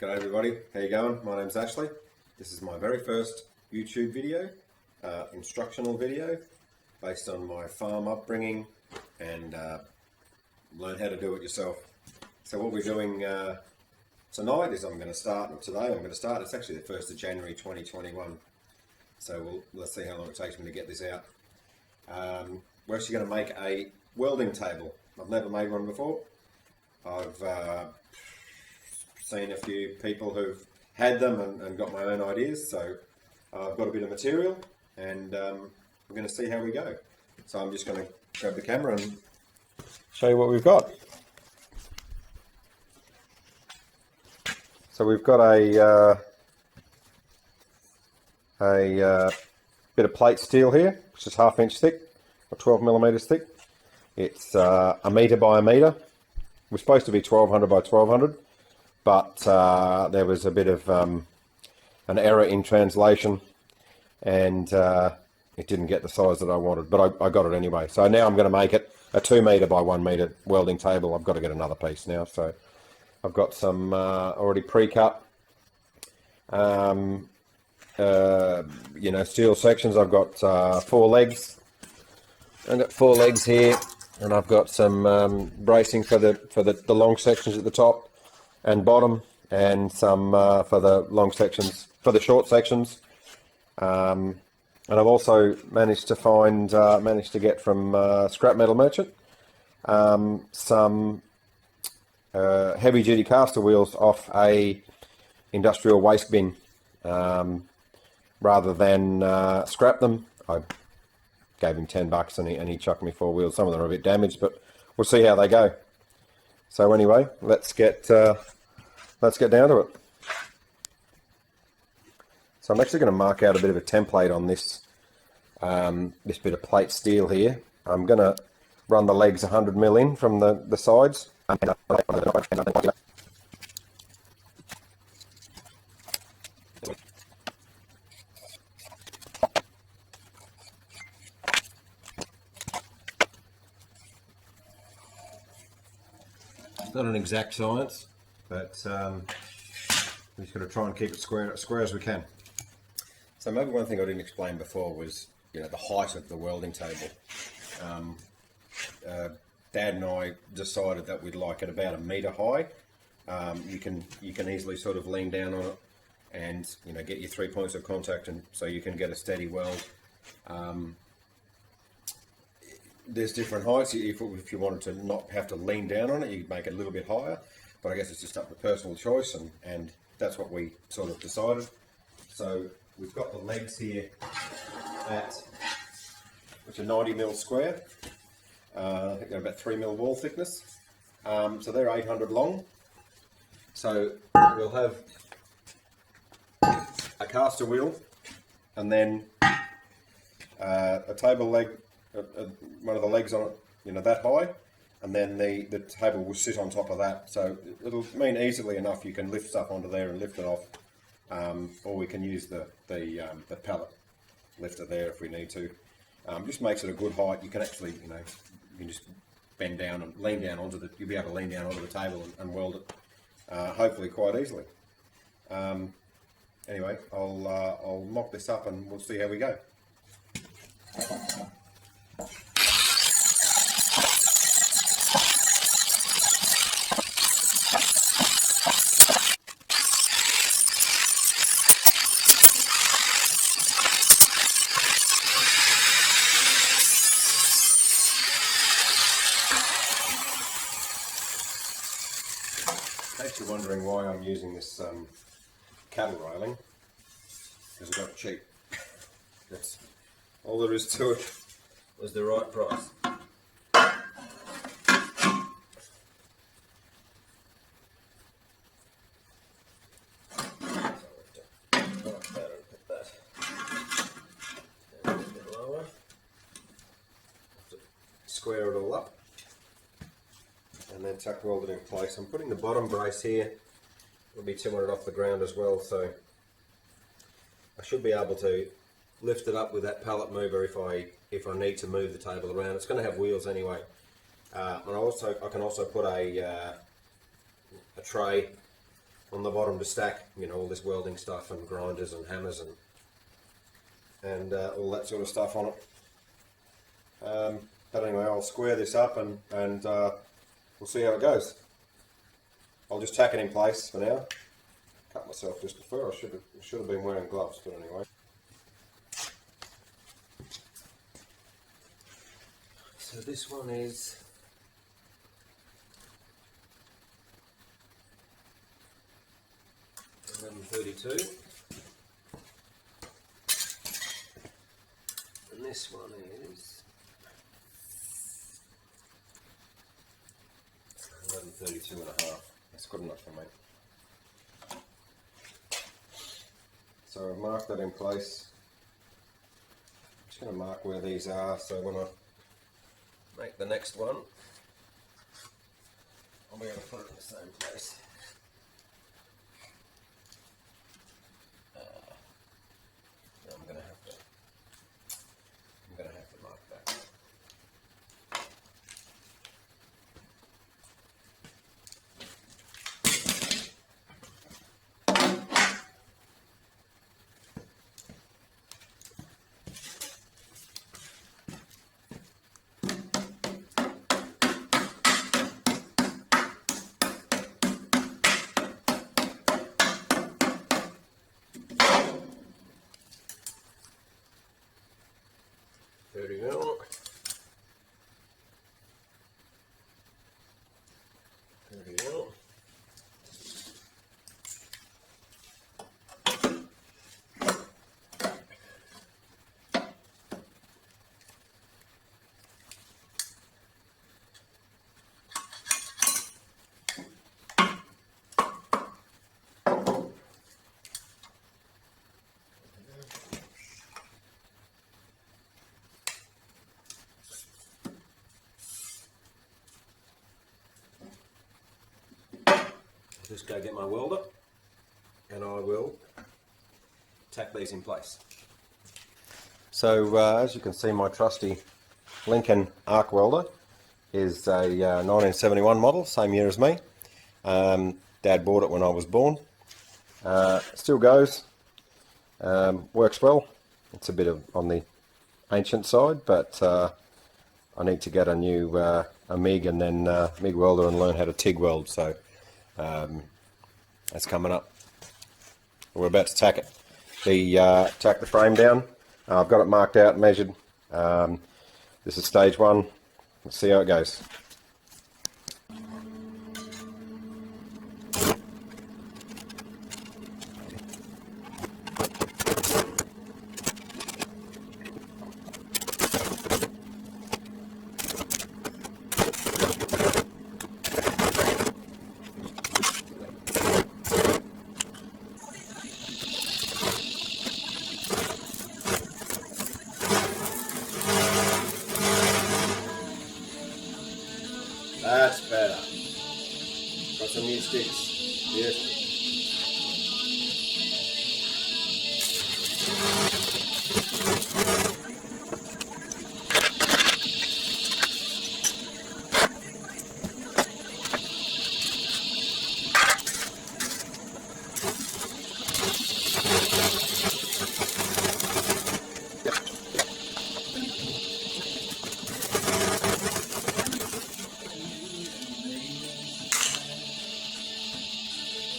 G'day everybody, how you going? My name's Ashley. This is my very first YouTube video, instructional video based on my farm upbringing and learn how to do it yourself. So what we're doing tonight is it's actually the 1st of January 2021. So let's see how long it takes me to get this out. We're actually going to make a welding table. I've never made one before. I've seen a few people who've had them and got my own ideas, so I've got a bit of material and we're going to see how we go. So I'm just going to grab the camera and show you what we've got. So we've got a bit of plate steel here, which is 1/2 inch thick or 12 millimeters thick. It's a metre by a metre. We're supposed to be 1200 by 1200, but there was a bit of an error in translation and it didn't get the size that I wanted, but I got it anyway. So now I'm going to make it a 2 metre by 1 metre welding table. I've got to get another piece now, so I've got some already pre-cut steel sections. I've got 4 legs. I've got 4 legs here, and I've got some bracing for the long sections at the top and bottom, and some for the long sections, for the short sections. And I've also managed to get from Scrap Metal Merchant some heavy duty caster wheels off a industrial waste bin. Rather than scrap them, I gave him $10 and he chucked me 4 wheels. Some of them are a bit damaged, but we'll see how they go. So anyway, let's get down to it. So I'm actually going to mark out a bit of a template on this this bit of plate steel here. I'm going to run the legs 100 mil in from the sides. It's not an exact science, but we've just got to try and keep it square as we can. So maybe one thing I didn't explain before was, the height of the welding table. Dad and I decided that we'd like it about 1 metre high. You can easily sort of lean down on it and get your 3 points of contact, and so you can get a steady weld. There's different heights. If you wanted to not have to lean down on it, you could make it a little bit higher, but I guess it's just up to personal choice, and that's what we sort of decided. So we've got the legs here which are 90 mil square. I think they're about 3 mil wall thickness. So they're 800 long. So we'll have a caster wheel and then a table leg, one of the legs on it, that high, and then the table will sit on top of that. So it'll mean easily enough you can lift stuff onto there and lift it off, or we can use the pallet lifter there if we need to. Just makes it a good height. You can actually, you can just bend down and lean down onto you'll be able to lean down onto the table and weld it, hopefully quite easily. Anyway, I'll mock this up and we'll see how we go. In case you're wondering why I'm using this cattle railing, because I got it cheap. That's all there is to it. Was the right price. Square it all up and then tuck weld it in place. I'm putting the bottom brace here. It'll be 200 off the ground as well, so I should be able to lift it up with that pallet mover if I need to move the table around. It's going to have wheels anyway. And I can also put a tray on the bottom to stack, you know, all this welding stuff and grinders and hammers and all that sort of stuff on it. But anyway, I'll square this up and we'll see how it goes. I'll just tack it in place for now. Cut myself just before. I should have been wearing gloves, but anyway. So this one is 1132, and this one is 1132 and a half. That's good enough for me. So I've marked that in place. I'm just going to mark where these are, so when I make the next one, I'll be able to put it in the same place. I'm going to have to mark that. There we go. There we go. Just go get my welder and I will tack these in place. So as you can see, my trusty Lincoln arc welder is a 1971 model, same year as me. Dad bought it when I was born. Still goes, works well. It's a bit on the ancient side, but I need to get a new a MIG and then MIG welder and learn how to TIG weld. So that's coming up. We're about to tack it. Tack the frame down. I've got it marked out, measured. This is stage one. Let's see how it goes. That's better. Got some new sticks. Yes.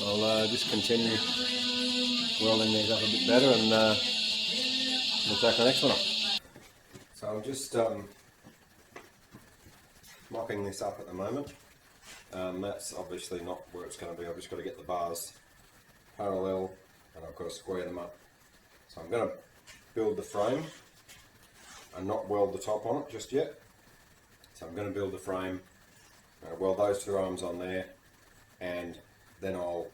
I'll just continue welding these up a bit better and we'll tack the next one up. So I'm just mopping this up at the moment. That's obviously not where it's going to be. I've just got to get the bars parallel and I've got to square them up. So I'm going to build the frame and not weld the top on it just yet. So I'm going to build the frame, weld those two arms on there, and then I'll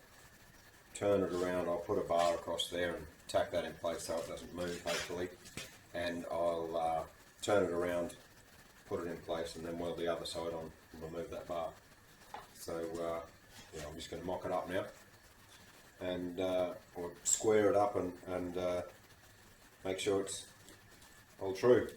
turn it around. I'll put a bar across there and tack that in place so it doesn't move, hopefully, and I'll turn it around, put it in place, and then weld the other side on and remove that bar. So yeah, I'm just going to mock it up now and or square it up and make sure it's all true.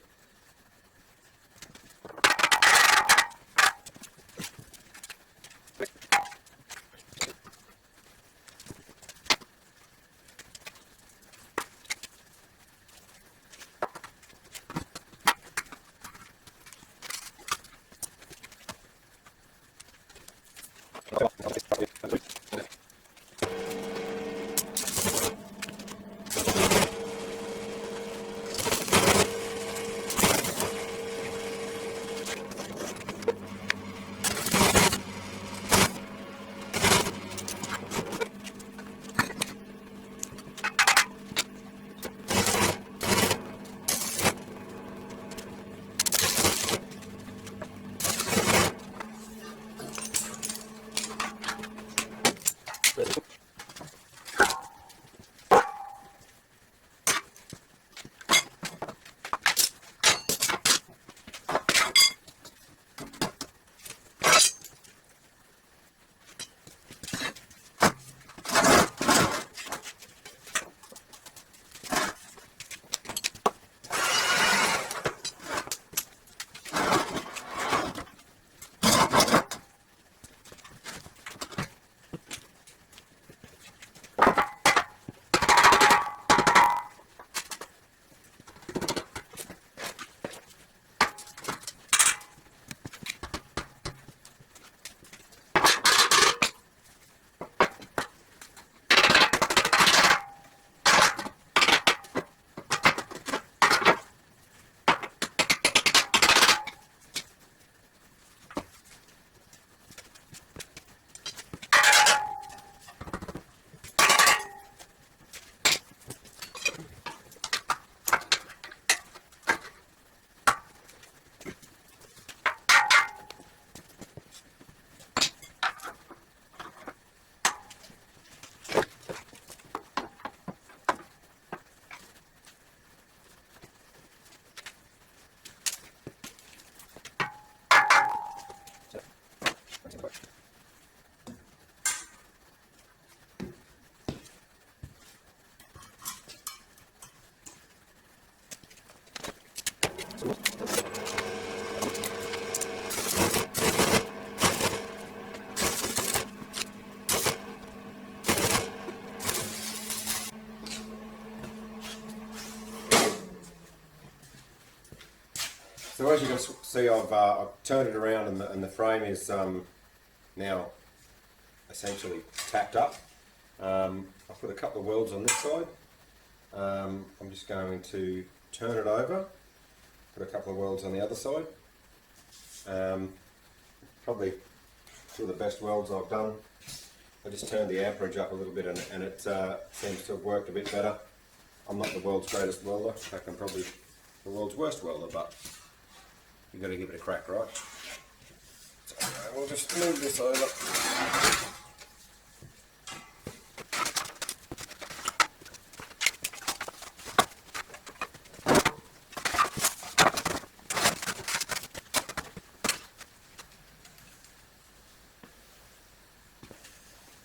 So as you can see, I've turned it around, and the frame is now essentially tacked up. I've put a couple of welds on this side. I'm just going to turn it over, put a couple of welds on the other side. Probably two of the best welds I've done. I just turned the amperage up a little bit, and it seems to have worked a bit better. I'm not the world's greatest welder. In fact, I'm probably the world's worst welder, but you've got to give it a crack, right? So we'll just move this over.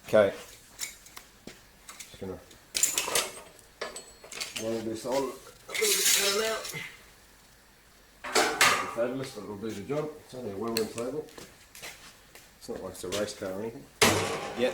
Okay, just going to weld this on a little bit better now. Fabulous, but it'll do the job. It's only a welding table. It's not like it's a race car or anything. Yep.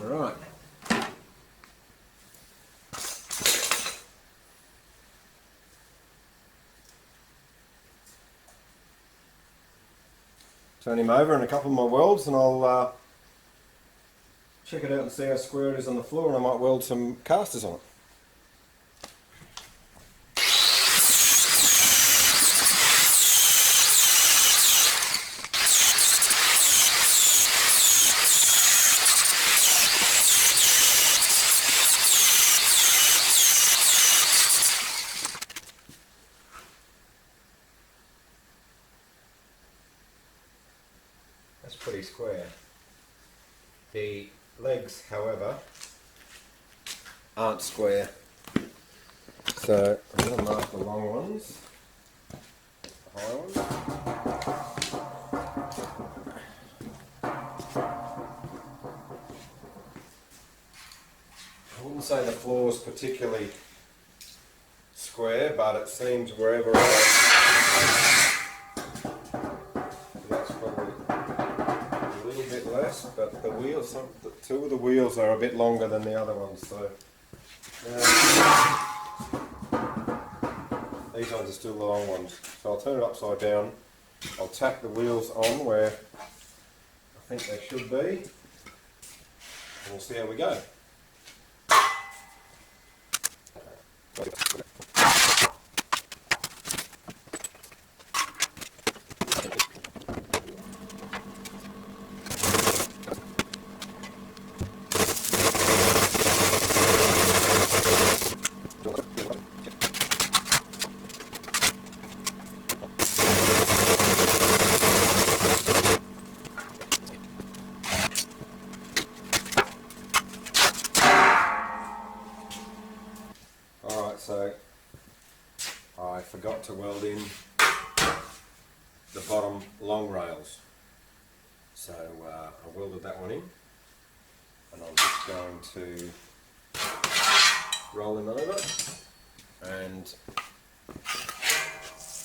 Alright. Turn him over in a couple of my welds, and I'll check it out and see how square it is on the floor, and I might weld some casters on it. That's pretty square. The legs, however, aren't square. So I'm going to mark the long ones, the high ones. I wouldn't say the floor's particularly square, but it seems wherever that's probably a little bit less, but the wheels, two of the wheels are a bit longer than the other ones, so these ones are still the long ones. So I'll turn it upside down, I'll tack the wheels on where I think they should be, and we'll see how we go. Alright, so I forgot to weld in the bottom long rails. So I welded that one in, and I'm just going to roll them over and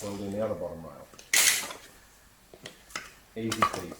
weld in the other bottom rail. Easy peasy.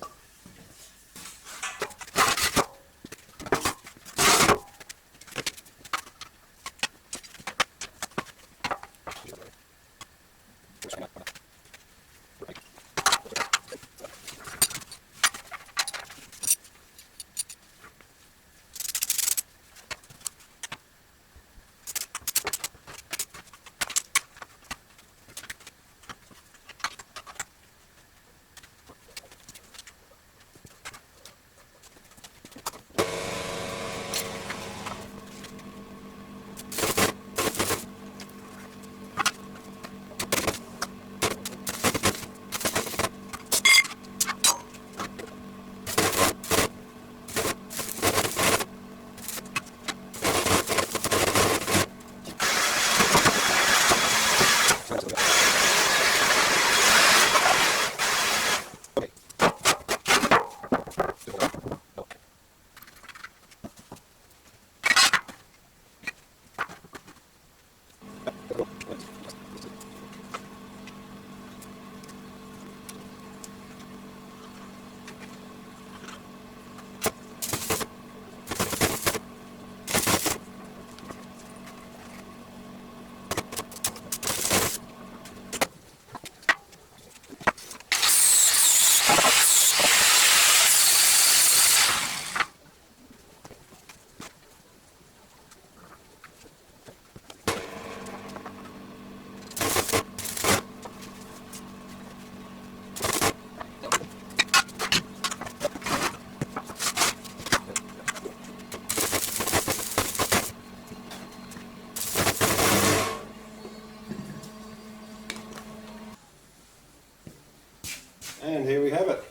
here we have it.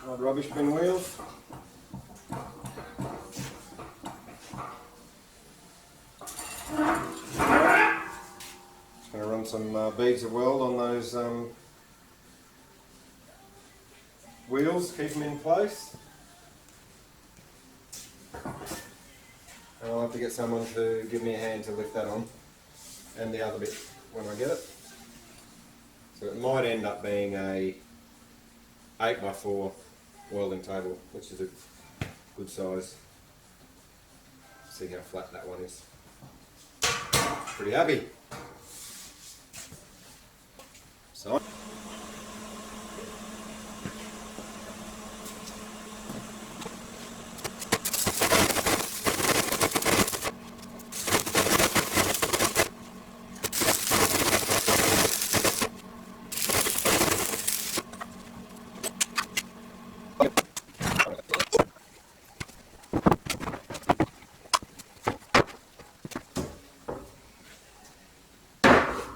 Old rubbish bin wheels. Just going to run some beads of weld on those wheels, keep them in place. And I'll have to get someone to give me a hand to lift that on, and the other bit when I get it. So it might end up being a 8x4 welding table, which is a good size. See how flat that one is. Pretty happy. So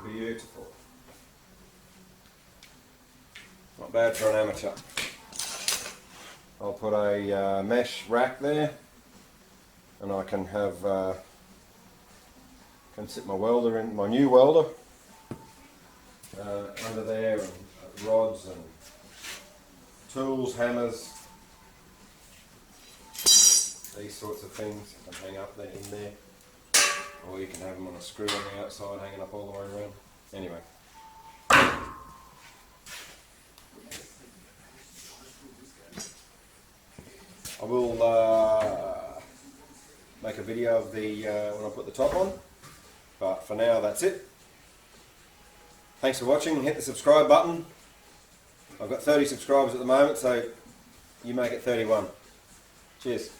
beautiful. Not bad for an amateur. I'll put a mesh rack there, and I can have can sit my welder in, my new welder under there, and rods and tools, hammers, these sorts of things. I can hang up there in there. Or you can have them on a screw on the outside, hanging up all the way around. Anyway. I will make a video of the when I put the top on. But for now, that's it. Thanks for watching. Hit the subscribe button. I've got 30 subscribers at the moment, so you make it 31. Cheers.